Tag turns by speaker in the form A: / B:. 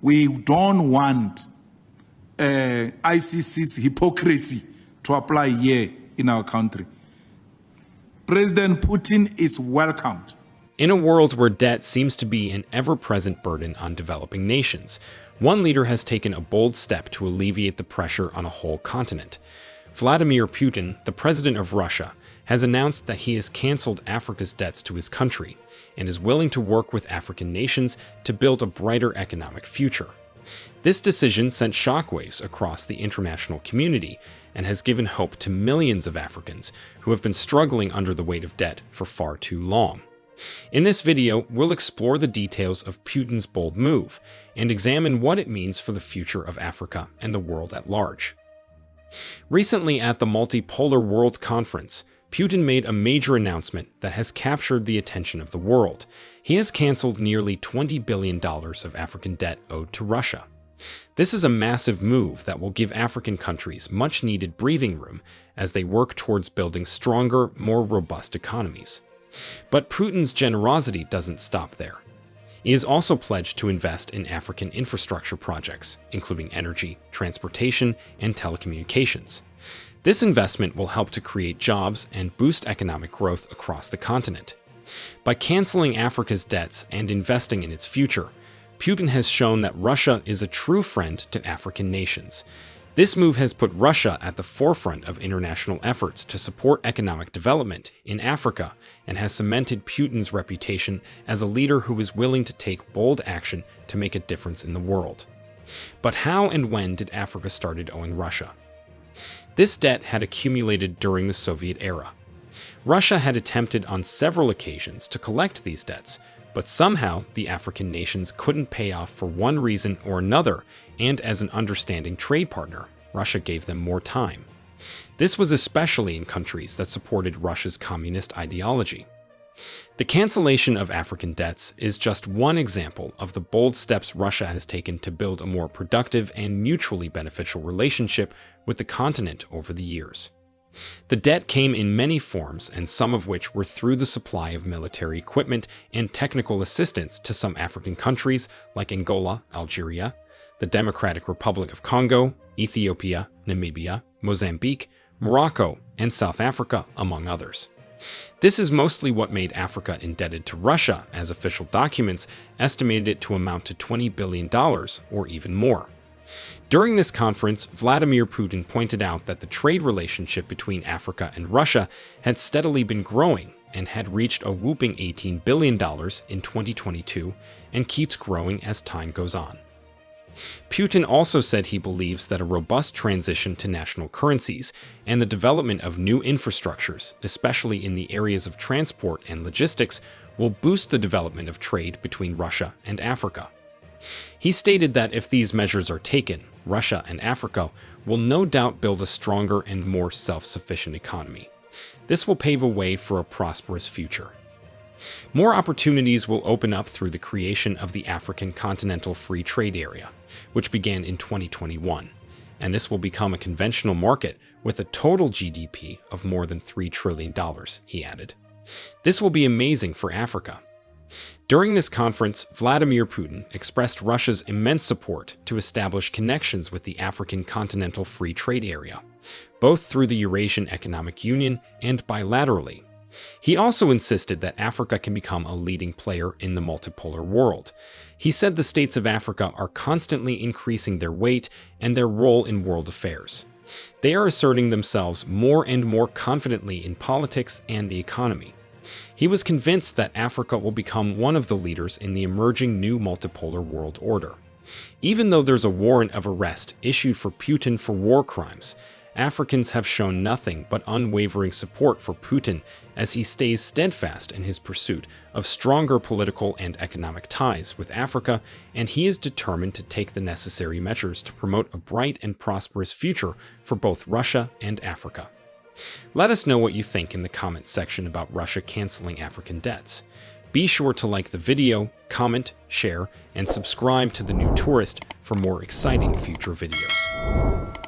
A: We don't want ICC's hypocrisy to apply here in our country. President Putin is welcomed.
B: In a world where debt seems to be an ever-present burden on developing nations, one leader has taken a bold step to alleviate the pressure on a whole continent. Vladimir Putin, the president of Russia, has announced that he has canceled Africa's debts to his country and is willing to work with African nations to build a brighter economic future. This decision sent shockwaves across the international community and has given hope to millions of Africans who have been struggling under the weight of debt for far too long. In this video, we'll explore the details of Putin's bold move and examine what it means for the future of Africa and the world at large. Recently at the Multipolar World Conference, Putin made a major announcement that has captured the attention of the world. He has canceled nearly $20 billion of African debt owed to Russia. This is a massive move that will give African countries much-needed breathing room as they work towards building stronger, more robust economies. But Putin's generosity doesn't stop there. He has also pledged to invest in African infrastructure projects, including energy, transportation, and telecommunications. This investment will help to create jobs and boost economic growth across the continent. By canceling Africa's debts and investing in its future, Putin has shown that Russia is a true friend to African nations. This move has put Russia at the forefront of international efforts to support economic development in Africa and has cemented Putin's reputation as a leader who is willing to take bold action to make a difference in the world. But how and when did Africa start owing Russia? This debt had accumulated during the Soviet era. Russia had attempted on several occasions to collect these debts, but somehow the African nations couldn't pay off for one reason or another, and as an understanding trade partner, Russia gave them more time. This was especially in countries that supported Russia's communist ideology. The cancellation of African debts is just one example of the bold steps Russia has taken to build a more productive and mutually beneficial relationship with the continent over the years. The debt came in many forms, and some of which were through the supply of military equipment and technical assistance to some African countries like Angola, Algeria, the Democratic Republic of Congo, Ethiopia, Namibia, Mozambique, Morocco, and South Africa, among others. This is mostly what made Africa indebted to Russia, as official documents estimated it to amount to $20 billion or even more. During this conference, Vladimir Putin pointed out that the trade relationship between Africa and Russia had steadily been growing and had reached a whopping $18 billion in 2022 and keeps growing as time goes on. Putin also said he believes that a robust transition to national currencies and the development of new infrastructures, especially in the areas of transport and logistics, will boost the development of trade between Russia and Africa. He stated that if these measures are taken, Russia and Africa will no doubt build a stronger and more self-sufficient economy. This will pave a way for a prosperous future. More opportunities will open up through the creation of the African Continental Free Trade Area, which began in 2021, and this will become a conventional market with a total GDP of more than $3 trillion, he added. This will be amazing for Africa. During this conference, Vladimir Putin expressed Russia's immense support to establish connections with the African Continental Free Trade Area, both through the Eurasian Economic Union and bilaterally. He also insisted that Africa can become a leading player in the multipolar world. He said the states of Africa are constantly increasing their weight and their role in world affairs. They are asserting themselves more and more confidently in politics and the economy. He was convinced that Africa will become one of the leaders in the emerging new multipolar world order. Even though there's a warrant of arrest issued for Putin for war crimes, Africans have shown nothing but unwavering support for Putin as he stays steadfast in his pursuit of stronger political and economic ties with Africa, and he is determined to take the necessary measures to promote a bright and prosperous future for both Russia and Africa. Let us know what you think in the comments section about Russia canceling African debts. Be sure to like the video, comment, share, and subscribe to The New Tourist for more exciting future videos.